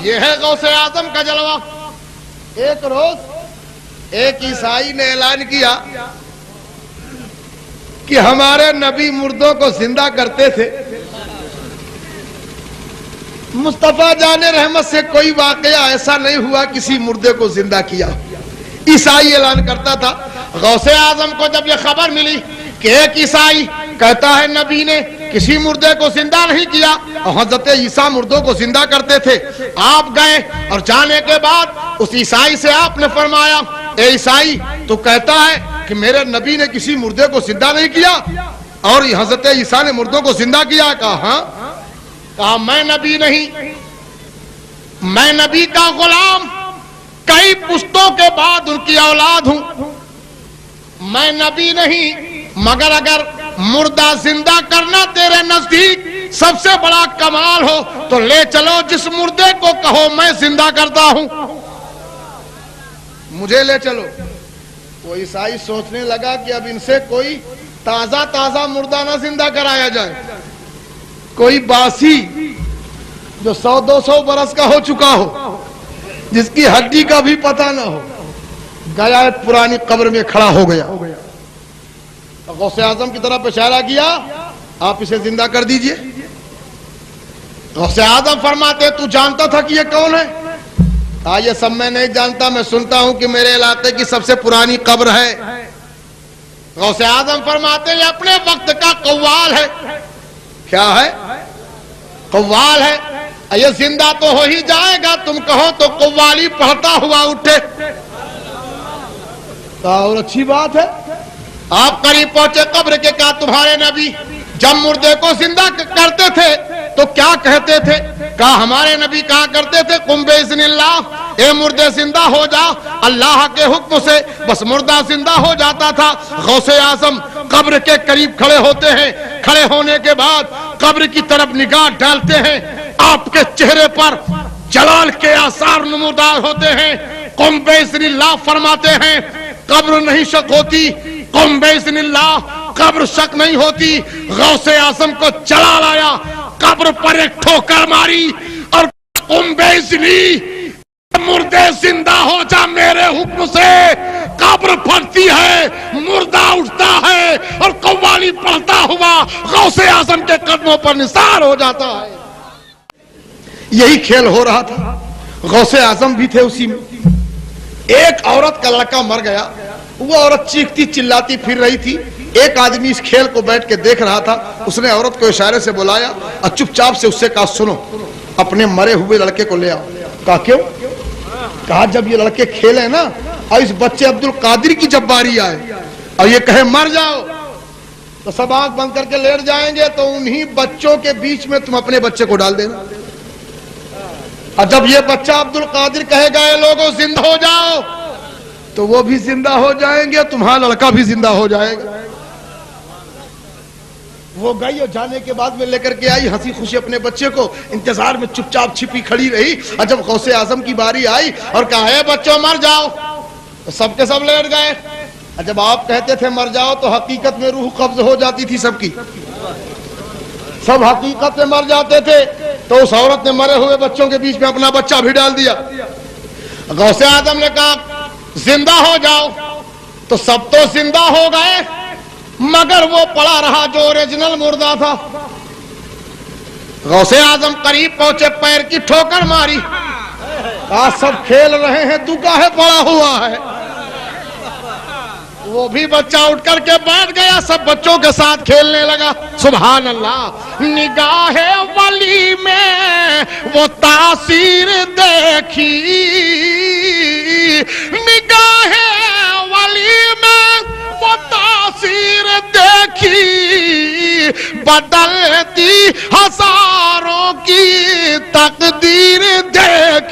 یہ ہے غوث اعظم کا جلوہ۔ ایک روز ایک عیسائی نے اعلان کیا کہ ہمارے نبی مردوں کو زندہ کرتے تھے۔ مصطفیٰ جان رحمت سے کوئی واقعہ ایسا نہیں ہوا کسی مردے کو زندہ کیا۔ عیسائی اعلان کرتا تھا۔ غوث اعظم کو جب یہ خبر ملی کہ ایک عیسائی کہتا ہے نبی نے کسی مردے کو زندہ نہیں کیا اور حضرت عیسیٰ مردوں کو زندہ کرتے تھے، آپ گئے اور جانے کے بعد اس عیسائی سے آپ نے فرمایا، اے عیسائی تو کہتا ہے کہ میرے نبی نے کسی مردے کو زندہ نہیں کیا اور حضرت عیسیٰ نے مردوں کو زندہ کیا؟ کہا ہاں۔ کہا میں نبی نہیں، میں نبی کا غلام، کئی پشتوں کے بعد ان کی اولاد ہوں۔ میں نبی نہیں، مگر اگر مردہ زندہ کرنا تیرے نزدیک سب سے بڑا کمال ہو تو لے چلو، جس مردے کو کہو میں زندہ کرتا ہوں، مجھے لے چلو۔ وہ عیسائی سوچنے لگا کہ اب ان سے کوئی تازہ مردہ نہ زندہ کرایا جائے، کوئی باسی جو 100-200 برس کا ہو چکا ہو، جس کی ہڈی کا بھی پتہ نہ ہو، گیا ایک پرانی قبر میں کھڑا ہو گیا۔ غوث اعظم کی طرف اشارہ کیا، آپ اسے زندہ کر دیجئے۔ غوث اعظم فرماتے تو جانتا تھا کہ یہ کون ہے؟ یہ سب میں نہیں جانتا، میں سنتا ہوں کہ میرے علاقے کی سب سے پرانی قبر ہے۔ غوث اعظم فرماتے یہ اپنے وقت کا قوال ہے۔ کیا ہے؟ قوال ہے۔ یہ زندہ تو ہو ہی جائے گا، تم کہو تو قوالی پڑھتا ہوا اٹھے۔ اور اچھی بات ہے۔ آپ قریب پہنچے قبر کے، کہا تمہارے نبی جب مردے کو زندہ کرتے تھے تو کیا کہتے تھے؟ کہا ہمارے نبی کہا کرتے تھے قم باذن اللہ، اے مردے زندہ ہو جا اللہ کے حکم سے، بس مردہ زندہ ہو جاتا تھا۔ غوث اعظم قبر کے قریب کھڑے ہوتے ہیں، کھڑے ہونے کے بعد قبر کی طرف نگاہ ڈالتے ہیں، آپ کے چہرے پر جلال کے آثار نمودار ہوتے ہیں۔ قم باذن اللہ فرماتے ہیں، قبر نہیں شک ہوتی، قم باذن اللہ، قبر شک نہیں ہوتی۔ غوث اعظم کو جلال آیا، قبر پر ایک ٹھوکر ماری اور قم باذنی، مردے زندہ ہو جا میرے حکم سے۔ قبر پھٹتی ہے، مردہ اٹھتا ہے اور قوالی پڑھتا ہوا غوث اعظم کے قدموں پر نثار ہو جاتا ہے۔ یہی کھیل ہو رہا تھا، غوث اعظم بھی تھے اسی میں۔ ایک عورت کا لڑکا مر گیا، وہ عورت چیختی چلاتی پھر رہی تھی۔ ایک آدمی اس کھیل کو بیٹھ کے دیکھ رہا تھا، اس نے عورت کو اشارے سے بلایا اور چپ چاپ سے اس سے کہا سنو اپنے مرے ہوئے لڑکے کو لے آؤ۔ کہا کیوں؟ کہا جب یہ لڑکے کھیلیں نا اور اس بچے عبدالقادر کی جب باری آئے اور یہ کہے مر جاؤ تو سب آنکھ بند کر کے لیٹ جائیں گے، تو انہی بچوں کے بیچ میں تم اپنے بچے کو ڈال دینا، اور جب یہ بچہ عبدالقادر کہے گا اے لوگوں زندہ ہو جاؤ تو وہ بھی زندہ ہو جائیں گے، تمہارا لڑکا بھی زندہ ہو جائے گا۔ وہ گئی اور جانے کے بعد میں لے کر کے آئی ہنسی خوشی اپنے بچے کو، انتظار میں چپ چاپ چھپی کھڑی رہی، اور جب غوث اعظم کی باری آئی اور کہا اے بچوں مر جاؤ تو سب کے سب لیٹ گئے۔ اور جب آپ کہتے تھے مر جاؤ تو حقیقت میں روح قبض ہو جاتی تھی سب کی، سب حقیقت میں مر جاتے تھے۔ تو اس عورت نے مرے ہوئے بچوں کے بیچ میں اپنا بچہ بھی ڈال دیا۔ غوث اعظم نے کہا زندہ ہو جاؤ، تو سب تو زندہ ہو گئے مگر وہ پڑا رہا جو اوریجنل مردہ تھا۔ غوث اعظم قریب پہنچے، پیر کی ٹھوکر ماری، کہا سب کھیل رہے ہیں تو کاہے پڑا ہوا ہے؟ وہ بھی بچہ اٹھ کر کے بیٹھ گیا، سب بچوں کے ساتھ کھیلنے لگا۔ سبحان اللہ۔ نگاہ ولی میں وہ تاثیر دیکھی، نگاہ ولی میں وہ تاثیر دیکھی، بدلتی ہزاروں کی تقدیر دیکھی۔